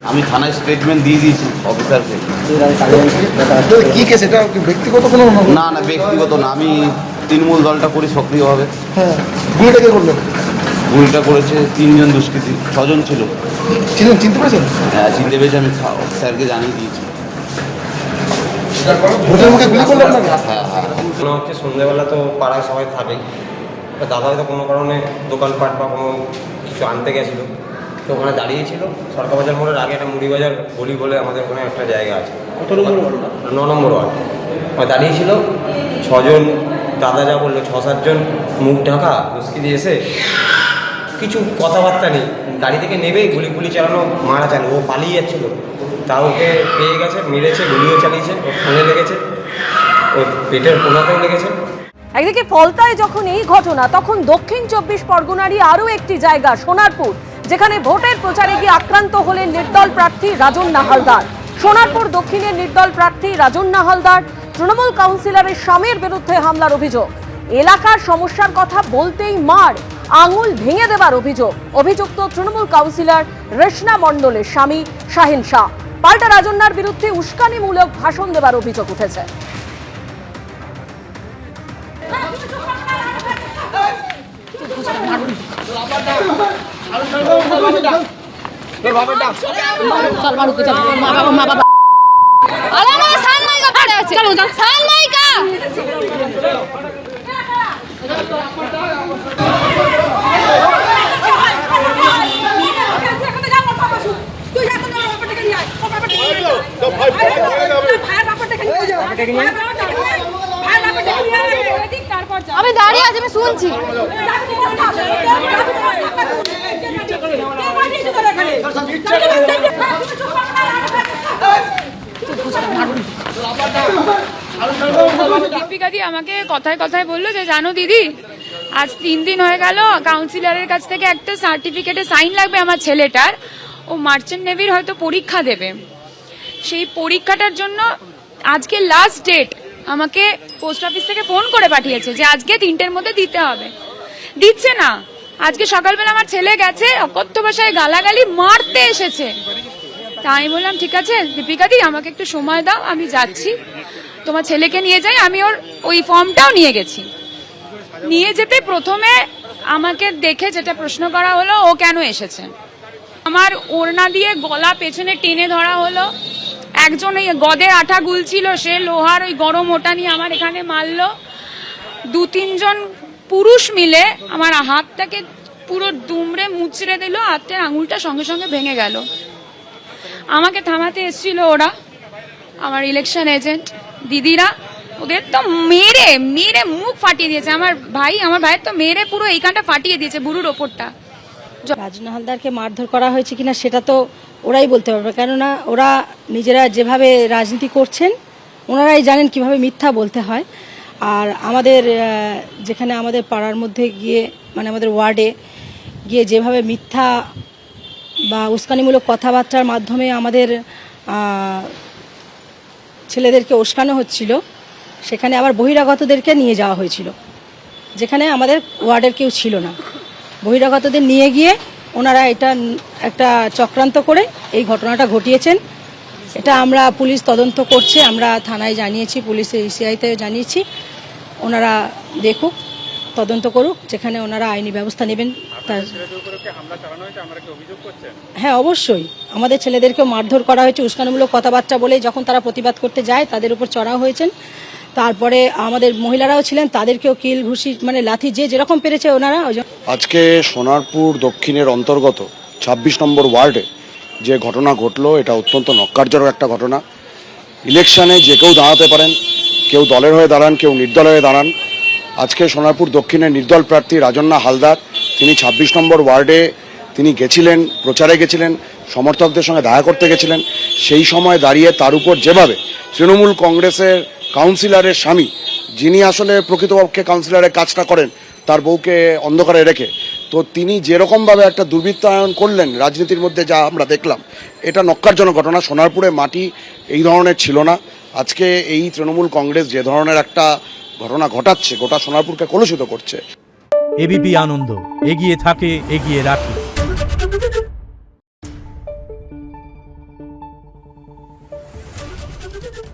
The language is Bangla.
আমি থানায় স্টেটমেন্ট দিয়ে দিয়েছি অফিসারকে। কি কেস এটা, ব্যক্তিগত কোনো? না না, ব্যক্তিগত না, আমি তৃণমূল দলটা করি সক্রিয়ভাবে। হ্যাঁ, গুলিটা কে করলেন? গুলিটা করেছে 3 জন দুষ্কৃতী, 6 জন ছিল। চিনতে পেরেছেন? হ্যাঁ চিনতে পেরেছি, আমি স্যারকে জানিয়ে দিয়েছি। ভোটের মুখে গুলি করলেন না? হ্যাঁ হ্যাঁ। মনে হচ্ছে সন্ধ্যেবেলা তো পাড়ায় সবাই থাকেই, দাদা হয়তো কোনো কারণে দোকানপাট বা কোনো কিছু আনতে গেছিলো, তো ওখানে দাঁড়িয়েছিল। সরকার বাজার মোড়ের আগে একটা মুড়ি বাজার গলি বলে আমাদের ওখানে একটা জায়গা আছে, কত নম্বর ওয়ার্ড? 9 নম্বর ওয়ার্ড। ওখানে দাঁড়িয়েছিল 6 জন, দাদা যা বললো 6-7 জন মুখ ঢাকা দুষ্কৃতী এসে কিছু কথাবার্তা নেই, গাড়ি থেকে নেবেই গুলি চালানো, মারা চালু, ও পালিয়ে যাচ্ছিল, তা ওকে পেয়ে গেছে, মেরেছে, গুলিও চালিয়েছে, ওর ফোনে লেগেছে, ওর পেটের কোনাতেও লেগেছে। একদিকে ফলতায় যখন এই ঘটনা, তখন দক্ষিণ 24 পরগনারই আরও একটি জায়গা সোনারপুর, যেখানে ভোটের প্রচারে গিয়ে আক্রান্ত হলেন নির্দল প্রার্থী রাজন্না হালদার। সোনারপুর দক্ষিণের নির্দল প্রার্থী রাজন্না হালদার তৃণমূল কাউন্সিলরের স্বামীর বিরুদ্ধে হামলার অভিযোগ। এলাকার সমস্যার কথা বলতেই মার, আঙুল ভেঙে দেবার অভিযোগ। অভিযুক্ত তৃণমূল কাউন্সিলর রেশনা মণ্ডলের স্বামী শাহিন শাহ। পাল্টা রাজন্নার বিরুদ্ধে উস্কানিমূলক ভাষণ দেবার অভিযোগ উঠেছে। আমি দাঁড়িয়ে আছি, আমি শুনছি। দীপিকা দি আমাকে কথায় কথায় বললো যে জানো দিদি, আজ 3 দিন হয়ে গেল, কাউন্সিলরের কাছ থেকে একটা সার্টিফিকেটে সাইন লাগবে আমার ছেলেটার, ও মার্চেন্ট নেভির হয়তো পরীক্ষা দেবে, সেই পরীক্ষাটার জন্য আজকে লাস্ট ডেট। আমাকে পোস্ট অফিস থেকে ফোন করে পাঠিয়েছে যে আজকে 3টের মধ্যে দিতে হবে, দিচ্ছে না। আজকে সকালবেলা আমার ছেলে গেছে, অকথ্য ভাষায় গালাগালি মারতে এসেছে। তাই আমি বললাম ঠিক আছে দীপিকা দি, আমাকে একটু সময় দাও, আমি যাচ্ছি, তোমার ছেলেকে নিয়ে যাই। আমি ওই ফর্মটাও নিয়ে গেছি। নিয়ে যেতে প্রথমে আমাকে দেখে যেটা প্রশ্ন করা হলো, ও কেন এসেছে। আমার ওড়না দিয়ে গলা পেছনে টেনে ধরা হলো। একজন এই গদে আঠা গুলছিল, সে লোহার ওই গরম ওটা নিয়ে আমার এখানে মারলো। 2-3 জন পুরুষ মিলে আমার হাতটাকে পুরো দুমড়ে মুচড়ে দিল, হাতের আঙুলটা সঙ্গে সঙ্গে ভেঙে গেল। আমাকে থামাতে এসেছিল ওরা, আমার ইলেকশন এজেন্ট দিদিরা, ওদের তো মেরে মেরে মুখ ফাটিয়ে দিয়েছে। আমার ভাইয়ের তো মেরে পুরো এইখানটা ফাটিয়ে দিয়েছে, বুড়োর ওপরটা। রাজন্না হালদারকে মারধর করা হয়েছে কিনা সেটা তো ওরাই বলতে পারবে, কেননা ওরা নিজেরা যেভাবে রাজনীতি করছেন ওনারাই জানেন কিভাবে মিথ্যা বলতে হয়। আর আমাদের যেখানে আমাদের পাড়ার মধ্যে গিয়ে, মানে আমাদের ওয়ার্ডে গিয়ে যেভাবে মিথ্যা বা উস্কানিমূলক কথাবার্তার মাধ্যমে আমাদের ছেলেদেরকে উস্কানো হচ্ছিল, সেখানে আবার বহিরাগতদেরকে নিয়ে যাওয়া হয়েছিল, যেখানে আমাদের ওয়ার্ডের কেউ ছিল না। বহিরাগতদের নিয়ে গিয়ে ওনারা এটা একটা চক্রান্ত করে এই ঘটনাটা ঘটিয়েছেন। এটা আমরা পুলিশ তদন্ত করছে, আমরা থানায় জানিয়েছি, পুলিশে ইসিআইতে জানিয়েছি, ওনারা দেখুক, তদন্ত করুক, যেখানে ওনারা আইনি ব্যবস্থা নেবেন। হ্যাঁ অবশ্যই, আমাদের ছেলেদেরকেও মারধর করা হয়েছে উস্কানিমূলক কথাবার্তা বলে। যখন তারা প্রতিবাদ করতে যায় তাদের উপর চড়াও হয়েছেন। তারপরে আমাদের মহিলারাও ছিলেন, তাদেরকেও কিল ঘুষি মানে লাথি যে যেরকম পেরেছে ওনারা। আজকে সোনারপুর দক্ষিণের অন্তর্গত 26 নম্বর ওয়ার্ডে যে ঘটনা ঘটলো, এটা অত্যন্ত নক্কারজনক একটা ঘটনা। ইলেকশনে যে কেউ দাঁড়াতে পারেন, কেউ দলের হয়ে দাঁড়ান, কেউ নির্দলের হয়ে দাঁড়ান। আজকে সোনারপুর দক্ষিণের নির্দল প্রার্থী রাজন্না হালদার, তিনি 26 নম্বর ওয়ার্ডে তিনি গেছিলেন, প্রচারে গেছিলেন, সমর্থকদের সঙ্গে দেখা করতে গেছিলেন। সেই সময় দাঁড়িয়ে তার উপর যেভাবে তৃণমূল কংগ্রেসের কাউন্সিলরের স্বামী, যিনি আসলে প্রকৃতপক্ষে কাউন্সিলরের কাজটা করেন তার বউকে অন্ধকারে রেখে, তো তিনি যেরকমভাবে একটা দুর্বৃত্তায়ন করলেন রাজনীতির মধ্যে, যা আমরা দেখলাম, এটা নক্কারজনক ঘটনা। সোনারপুরে মাটি এই ধরনের ছিল না। আজকে এই তৃণমূল কংগ্রেস যে ধরনের একটা ঘটনা ঘটাচ্ছে, গোটা সোনারপুরকে কলুষিত করছে। এবিপি আনন্দ, এগিয়ে থাকে, এগিয়ে রাখে। নিউজ।